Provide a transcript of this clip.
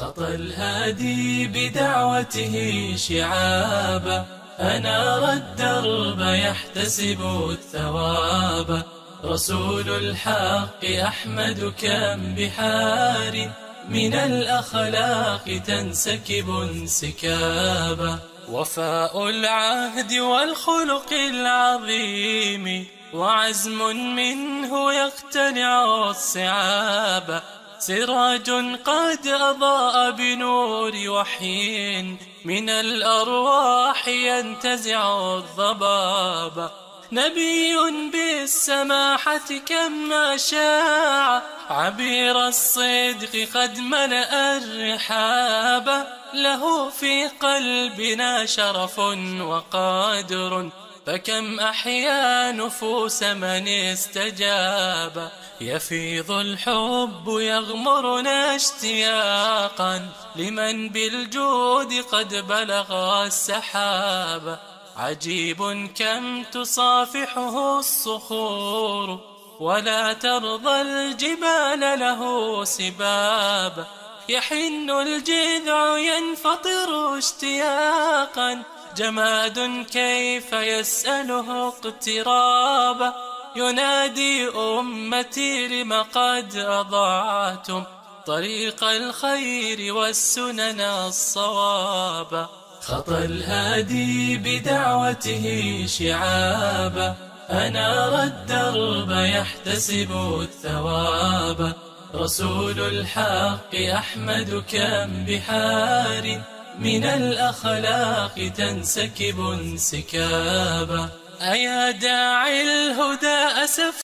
خطى الهادي بدعوته شعابا، أنار الدرب يحتسب الثواب. رسول الحق أحمد كم بحار من الأخلاق تنسكب انسكابا. وفاء العهد والخلق العظيم، وعزم منه يقتلع الصعاب. سراج قد أضاء بنور وحي من الأرواح ينتزع الضباب. نبي بالسماحة كم أشاع، عبير الصدق قد ملأ الرحاب. له في قلبنا شرف وقادر، فكم أحيا نفوس من استجاب. يفيض الحب يغمرنا اشتياقا لمن بالجود قد بلغ السحاب. عجيب كم تصافحه الصخور، ولا ترضى الجبال له سباب. يحن الجذع ينفطر اشتياقا، جماد كيف يسأله اقترابا. ينادي أمتي لم قد أضعتم طريق الخير والسنن الصواب. خطى الهادي بدعوته شعابا، أنار الدرب يحتسب الثواب. رسول الحق أحمد كم بحار من الأخلاق تنسكب انسكابا. أيا داعي الهدى أسف